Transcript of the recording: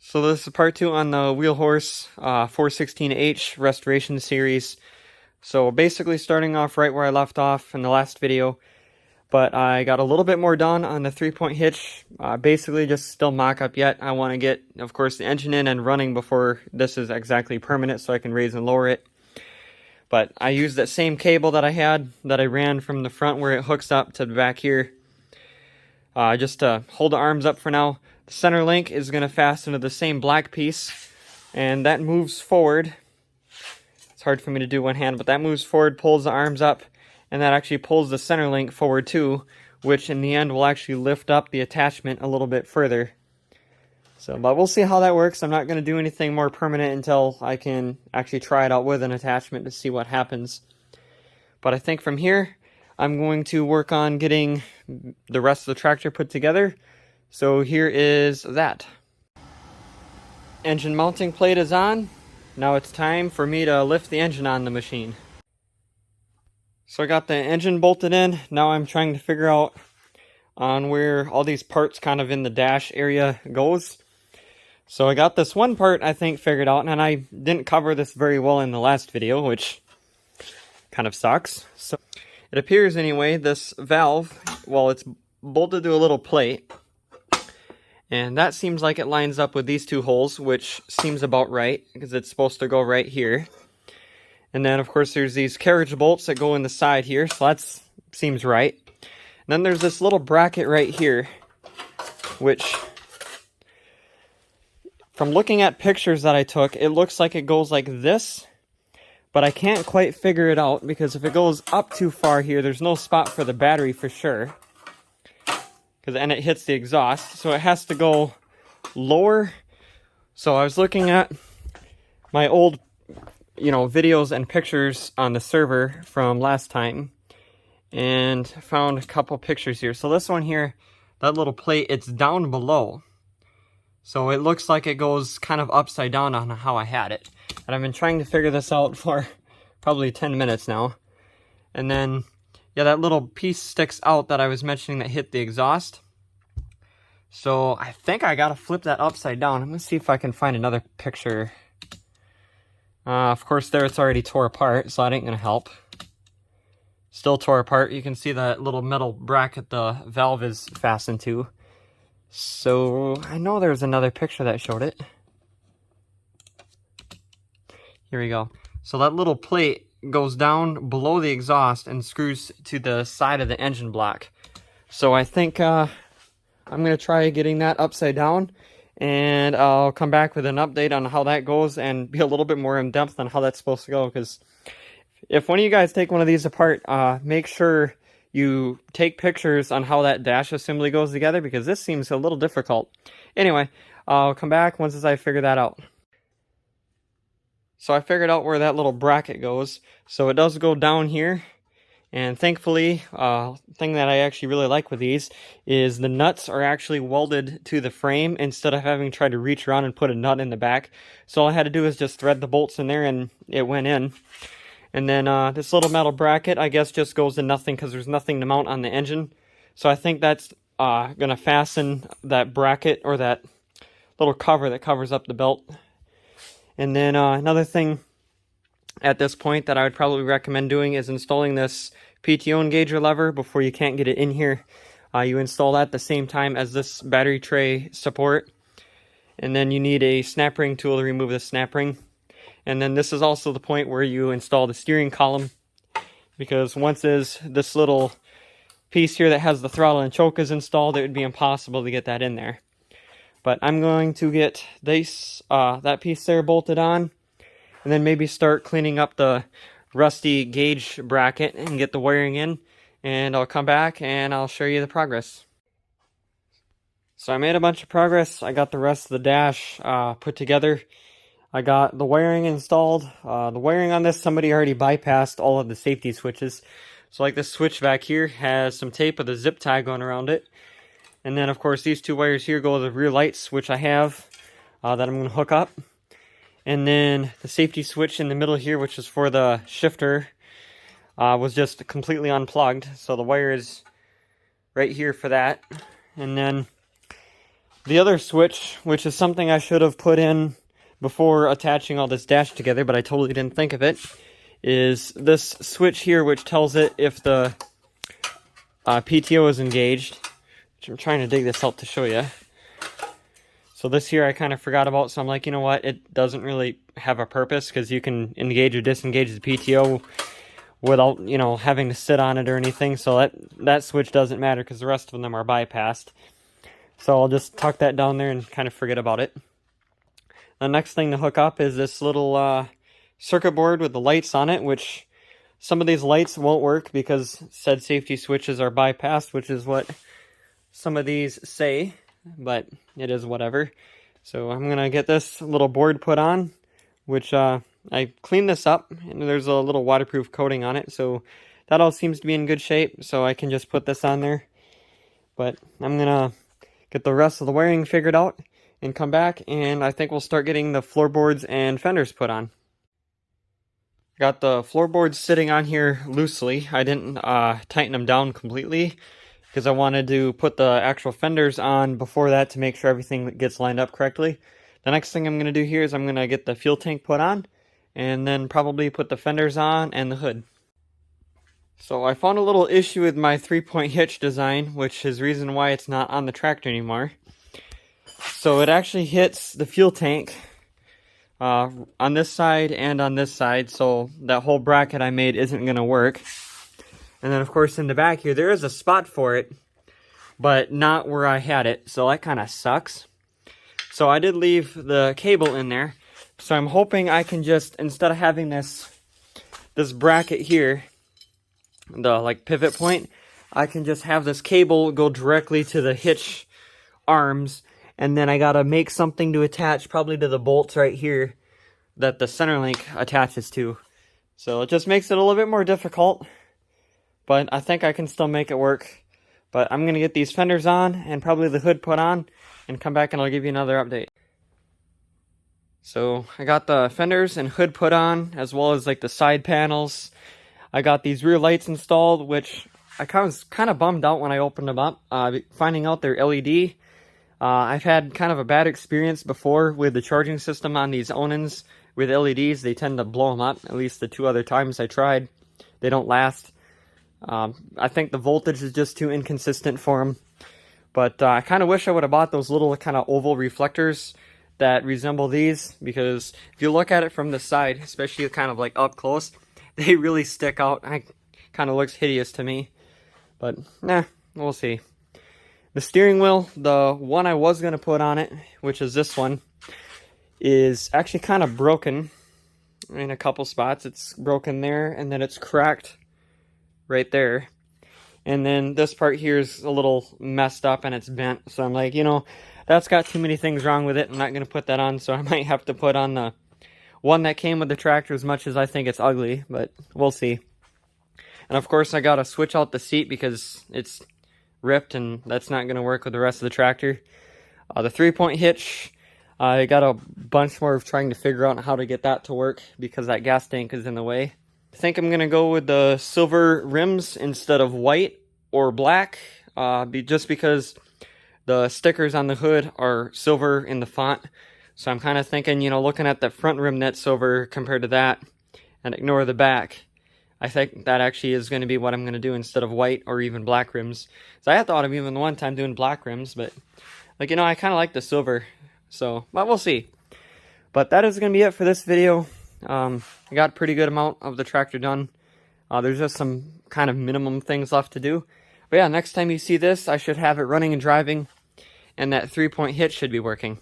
So this is part 2 on the Wheel Horse 416H restoration series. So basically starting off right where I left off in the last video, but I got a little bit more done on the 3-point hitch. Basically just still mock-up yet. I want to get, of course, the engine in and running before this is exactly permanent so I can raise and lower it. But I used that same cable that I ran from the front where it hooks up to the back here. Just to hold the arms up for now. The center link is going to fasten to the same black piece, and that moves forward. It's hard for me to do one hand, but that moves forward, pulls the arms up, and that actually pulls the center link forward too, which in the end will actually lift up the attachment a little bit further. But we'll see how that works. I'm not going to do anything more permanent until I can actually try it out with an attachment to see what happens. But I think from here, I'm going to work on getting the rest of the tractor put together. So here is that. Engine mounting plate is on. Now it's time for me to lift the engine on the machine. So I got the engine bolted in. Now I'm trying to figure out on where all these parts kind of in the dash area goes. So I got this one part I think figured out, and I didn't cover this very well in the last video, which kind of sucks. So it appears anyway, this valve, well, it's bolted to a little plate. And that seems like it lines up with these two holes, which seems about right, because it's supposed to go right here. And then, of course, there's these carriage bolts that go in the side here, so that seems right. And then there's this little bracket right here, which, from looking at pictures that I took, it looks like it goes like this. But I can't quite figure it out, because if it goes up too far here, there's no spot for the battery for sure. And it hits the exhaust, so it has to go lower. So I was looking at my old, videos and pictures on the server from last time, and found a couple pictures here. So this one here, that little plate, it's down below. So it looks like it goes kind of upside down on how I had it. And I've been trying to figure this out for probably 10 minutes now. And then, yeah, that little piece sticks out that I was mentioning that hit the exhaust. So I think I gotta flip that upside down. I'm gonna see if I can find another picture. Of course there it's already tore apart, so that ain't gonna help. Still tore apart. You can see that little metal bracket the valve is fastened to. So I know there's another picture that showed it. Here we go. So that little plate goes down below the exhaust and screws to the side of the engine block. So I think I'm going to try getting that upside down, and I'll come back with an update on how that goes and be a little bit more in depth on how that's supposed to go, because if one of you guys take one of these apart, make sure you take pictures on how that dash assembly goes together, because this seems a little difficult. Anyway, I'll come back once I figure that out. So I figured out where that little bracket goes. So it does go down here. And thankfully, thing that I actually really like with these is the nuts are actually welded to the frame instead of having tried to reach around and put a nut in the back. So all I had to do is just thread the bolts in there and it went in. And then this little metal bracket, I guess, just goes to nothing because there's nothing to mount on the engine. So I think that's going to fasten that bracket or that little cover that covers up the belt. And then another thing at this point that I would probably recommend doing is installing this PTO engager lever before you can't get it in here. You install that at the same time as this battery tray support. And then you need a snap ring tool to remove the snap ring. And then this is also the point where you install the steering column, because once this little piece here that has the throttle and choke is installed, it would be impossible to get that in there. But I'm going to get this that piece there bolted on, and then maybe start cleaning up the rusty gauge bracket and get the wiring in, and I'll come back and I'll show you the progress. So I made a bunch of progress. I got the rest of the dash put together. I got the wiring installed. The wiring on this, somebody already bypassed all of the safety switches. So like this switch back here has some tape with a zip tie going around it. And then, of course, these two wires here go to the rear lights, which I have, that I'm going to hook up. And then the safety switch in the middle here, which is for the shifter, was just completely unplugged. So the wire is right here for that. And then The other switch, which is something I should have put in before attaching all this dash together, but I totally didn't think of it, is this switch here, which tells it if the PTO is engaged. I'm trying to dig this out to show you. So this here I kind of forgot about, so I'm like, you know what, it doesn't really have a purpose, because you can engage or disengage the PTO without, you know, having to sit on it or anything, so that switch doesn't matter, because the rest of them are bypassed. So I'll just tuck that down there and kind of forget about it. The next thing to hook up is this little circuit board with the lights on it, which some of these lights won't work because said safety switches are bypassed, which is what some of these say, but it is whatever. So I'm gonna get this little board put on, which I cleaned this up, and there's a little waterproof coating on it, so that all seems to be in good shape, so I can just put this on there. But I'm gonna get the rest of the wiring figured out and come back, and I think we'll start getting the floorboards and fenders put on. Got the floorboards sitting on here loosely. I didn't tighten them down completely because I wanted to put the actual fenders on before that to make sure everything gets lined up correctly. The next thing I'm going to do here is I'm going to get the fuel tank put on and then probably put the fenders on and the hood. So I found a little issue with my 3-point hitch design, which is the reason why it's not on the tractor anymore. So it actually hits the fuel tank on this side and on this side, so that whole bracket I made isn't going to work. And then of course in the back here there is a spot for it, but not where I had it, so that kind of sucks. So I did leave the cable in there, so I'm hoping I can just, instead of having this bracket here, the like pivot point, I can just have this cable go directly to the hitch arms, and then I gotta make something to attach probably to the bolts right here that the center link attaches to. So it just makes it a little bit more difficult, but I think I can still make it work. But I'm gonna get these fenders on and probably the hood put on and come back and I'll give you another update. So I got the fenders and hood put on, as well as like the side panels. I got these rear lights installed, which I was kind of bummed out when I opened them up, finding out they're LED. I've had kind of a bad experience before with the charging system on these Onins with LEDs. They tend to blow them up, at least the 2 other times I tried. They don't last. I think the voltage is just too inconsistent for them. But I kind of wish I would have bought those little kind of oval reflectors that resemble these, because if you look at it from the side, especially kind of like up close, they really stick out. It kind of looks hideous to me. But nah, we'll see. The steering wheel, the one I was going to put on it, which is this one, is actually kind of broken in a couple spots. It's broken there, and then it's cracked right there. And then this part here is a little messed up and it's bent. So I'm like, you know, that's got too many things wrong with it. I'm not going to put that on, so I might have to put on the one that came with the tractor, as much as I think it's ugly, but we'll see. And of course I got to switch out the seat because it's ripped and that's not going to work with the rest of the tractor. The 3-point hitch, I got a bunch more of trying to figure out how to get that to work because that gas tank is in the way. I think I'm going to go with the silver rims instead of white or black, just because the stickers on the hood are silver in the font. So I'm kind of thinking, you know, looking at the front rim that's silver compared to that, and ignore the back. I think that actually is going to be what I'm going to do instead of white or even black rims. So I had thought of even one time doing black rims, but like, you know, I kind of like the silver. So, but we'll see. But that is going to be it for this video. I got a pretty good amount of the tractor done. There's just some kind of minimum things left to do. But yeah, next time you see this, I should have it running and driving, and that 3-point hitch should be working.